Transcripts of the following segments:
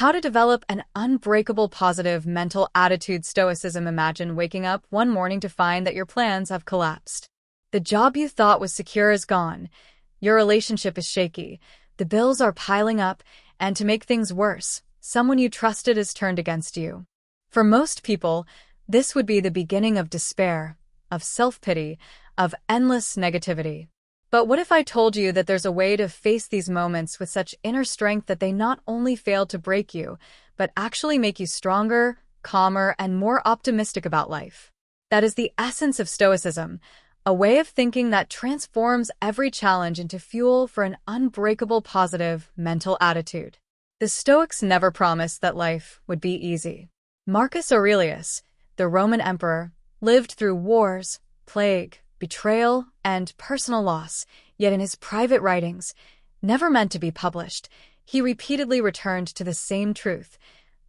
How to develop an unbreakable positive mental attitude. Stoicism. Imagine waking up one morning to find that your plans have collapsed. The job you thought was secure is gone. Your relationship is shaky. The bills are piling up, and to make things worse, someone you trusted is turned against you. For most people, this would be the beginning of despair, of self-pity, of endless negativity. But what if I told you that there's a way to face these moments with such inner strength that they not only fail to break you, but actually make you stronger, calmer, and more optimistic about life? That is the essence of Stoicism, a way of thinking that transforms every challenge into fuel for an unbreakable positive mental attitude. The Stoics never promised that life would be easy. Marcus Aurelius, the Roman emperor, lived through wars, plague, betrayal, and personal loss, yet in his private writings, never meant to be published, he repeatedly returned to the same truth: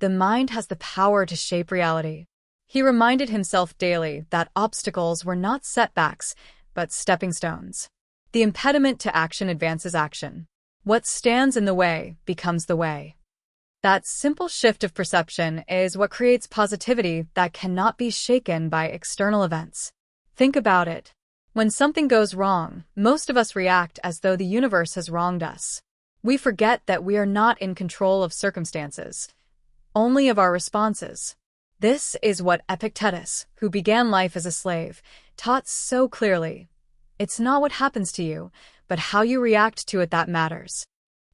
the mind has the power to shape reality. He reminded himself daily that obstacles were not setbacks, but stepping stones. The impediment to action advances action. What stands in the way becomes the way. That simple shift of perception is what creates positivity that cannot be shaken by external events. Think about it. When something goes wrong, most of us react as though the universe has wronged us. We forget that we are not in control of circumstances, only of our responses. This is what Epictetus, who began life as a slave, taught so clearly. It's not what happens to you, but how you react to it that matters.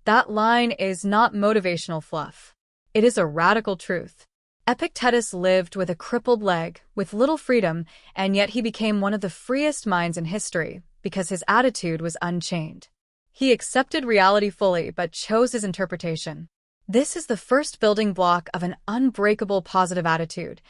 That line is not motivational fluff. It is a radical truth. Epictetus lived with a crippled leg, with little freedom, and yet he became one of the freest minds in history because his attitude was unchained. He accepted reality fully but chose his interpretation. This is the first building block of an unbreakable positive attitude,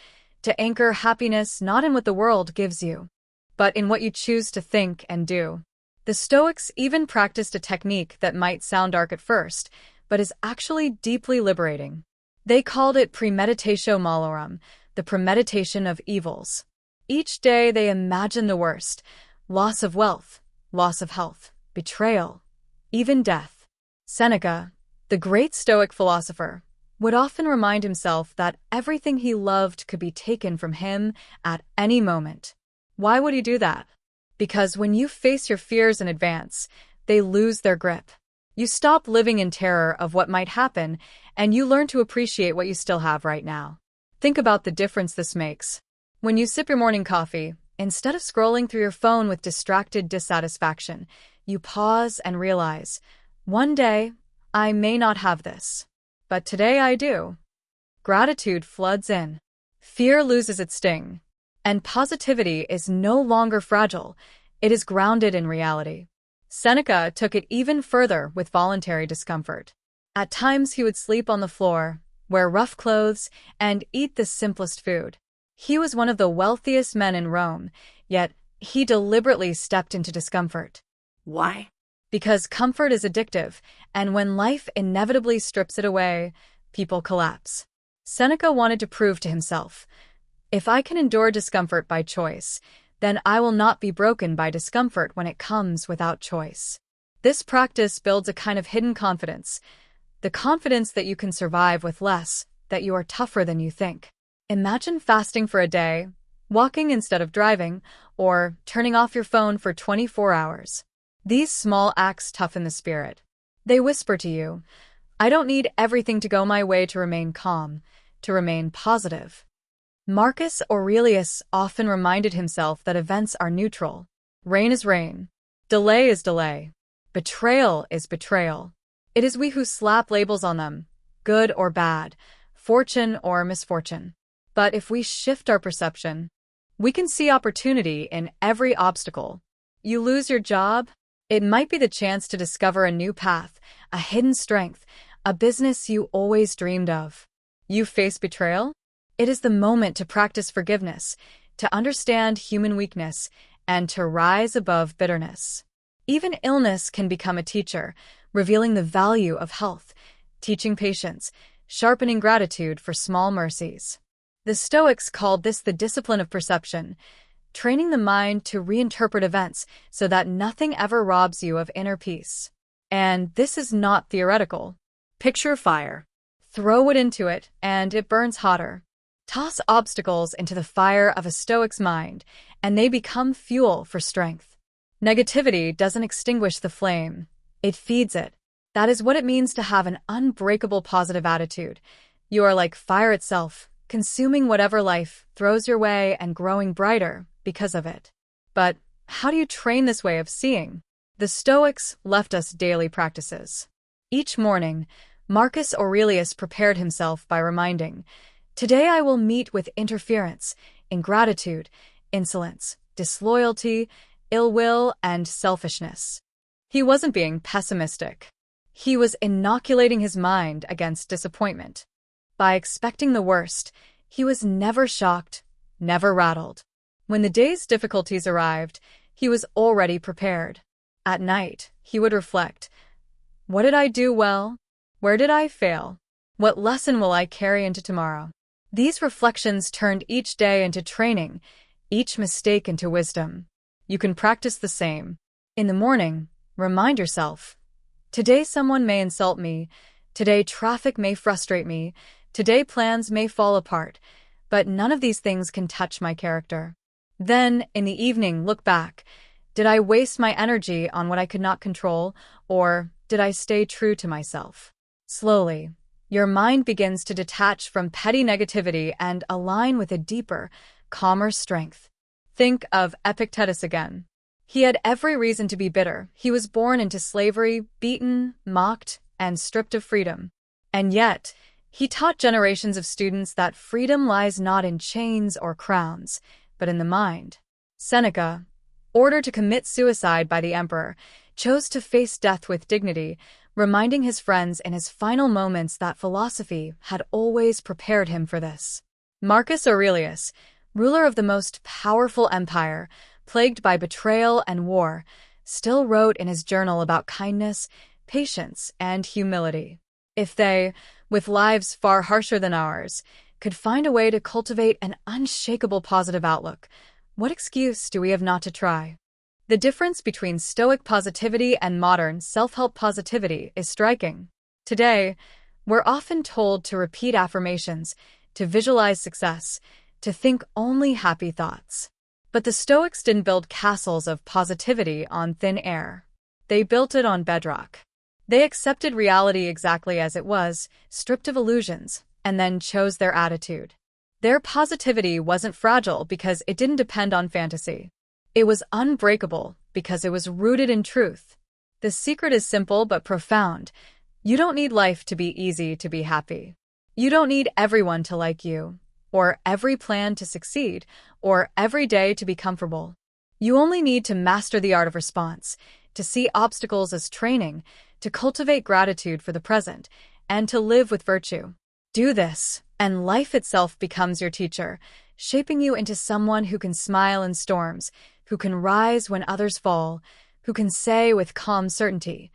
to anchor happiness not in what the world gives you, but in what you choose to think and do. The Stoics even practiced a technique that might sound dark at first, but is actually deeply liberating. They called it premeditatio malorum, the premeditation of evils. Each day they imagined the worst: loss of wealth, loss of health, betrayal, even death. Seneca, the great Stoic philosopher, would often remind himself that everything he loved could be taken from him at any moment. Why would he do that? Because when you face your fears in advance, they lose their grip. You stop living in terror of what might happen, and you learn to appreciate what you still have right now. Think about the difference this makes. When you sip your morning coffee, instead of scrolling through your phone with distracted dissatisfaction, you pause and realize, one day, I may not have this, but today I do. Gratitude floods in. Fear loses its sting. And positivity is no longer fragile, it is grounded in reality. Seneca took it even further with voluntary discomfort. At times he would sleep on the floor, wear rough clothes, and eat the simplest food. He was one of the wealthiest men in Rome, yet he deliberately stepped into discomfort. Why? Because comfort is addictive, and when life inevitably strips it away, people collapse. Seneca wanted to prove to himself, if I can endure discomfort by choice, then I will not be broken by discomfort when it comes without choice. This practice builds a kind of hidden confidence, the confidence that you can survive with less, that you are tougher than you think. Imagine fasting for a day, walking instead of driving, or turning off your phone for 24 hours. These small acts toughen the spirit. They whisper to you, I don't need everything to go my way to remain calm, to remain positive. Marcus Aurelius often reminded himself that events are neutral. Rain is rain. Delay is delay. Betrayal is betrayal. It is we who slap labels on them, good or bad, fortune or misfortune. But if we shift our perception, we can see opportunity in every obstacle. You lose your job? It might be the chance to discover a new path, a hidden strength, a business you always dreamed of. You face betrayal? It is the moment to practice forgiveness, to understand human weakness, and to rise above bitterness. Even illness can become a teacher, revealing the value of health, teaching patience, sharpening gratitude for small mercies. The Stoics called this the discipline of perception, training the mind to reinterpret events so that nothing ever robs you of inner peace. And this is not theoretical. Picture fire. Throw it into it, and it burns hotter. Toss obstacles into the fire of a Stoic's mind, and they become fuel for strength. Negativity doesn't extinguish the flame. It feeds it. That is what it means to have an unbreakable positive attitude. You are like fire itself, consuming whatever life throws your way and growing brighter because of it. But how do you train this way of seeing? The Stoics left us daily practices. Each morning, Marcus Aurelius prepared himself by reminding, "Today I will meet with interference, ingratitude, insolence, disloyalty, ill will, and selfishness." He wasn't being pessimistic. He was inoculating his mind against disappointment. By expecting the worst, he was never shocked, never rattled. When the day's difficulties arrived, he was already prepared. At night, he would reflect, "What did I do well? Where did I fail? What lesson will I carry into tomorrow?" These reflections turned each day into training, each mistake into wisdom. You can practice the same. In the morning, remind yourself, "Today someone may insult me, today traffic may frustrate me, today plans may fall apart, but none of these things can touch my character." Then, in the evening, look back. Did I waste my energy on what I could not control, or did I stay true to myself? Slowly, your mind begins to detach from petty negativity and align with a deeper, calmer strength. Think of Epictetus again. He had every reason to be bitter. He was born into slavery, beaten, mocked, and stripped of freedom. And yet, he taught generations of students that freedom lies not in chains or crowns, but in the mind. Seneca, ordered to commit suicide by the emperor, chose to face death with dignity, reminding his friends in his final moments that philosophy had always prepared him for this. Marcus Aurelius, ruler of the most powerful empire, plagued by betrayal and war, still wrote in his journal about kindness, patience, and humility. If they, with lives far harsher than ours, could find a way to cultivate an unshakable positive outlook, what excuse do we have not to try? The difference between Stoic positivity and modern self-help positivity is striking. Today, we're often told to repeat affirmations, to visualize success, to think only happy thoughts. But the Stoics didn't build castles of positivity on thin air. They built it on bedrock. They accepted reality exactly as it was, stripped of illusions, and then chose their attitude. Their positivity wasn't fragile because it didn't depend on fantasy. It was unbreakable because it was rooted in truth. The secret is simple but profound. You don't need life to be easy to be happy. You don't need everyone to like you, or every plan to succeed, or every day to be comfortable. You only need to master the art of response, to see obstacles as training, to cultivate gratitude for the present, and to live with virtue. Do this, and life itself becomes your teacher, shaping you into someone who can smile in storms, who can rise when others fall, who can say with calm certainty,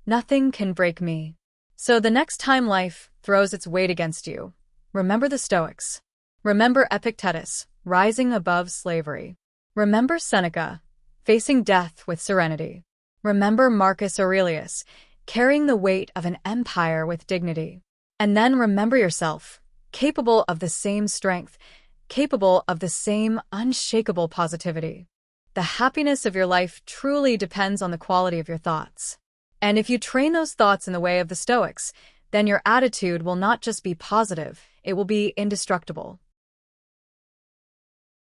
"Nothing can break me." So the next time life throws its weight against you, remember the Stoics. Remember Epictetus, rising above slavery. Remember Seneca, facing death with serenity. Remember Marcus Aurelius, carrying the weight of an empire with dignity. And then remember yourself, capable of the same strength, capable of the same unshakable positivity. The happiness of your life truly depends on the quality of your thoughts. And if you train those thoughts in the way of the Stoics, then your attitude will not just be positive, it will be indestructible.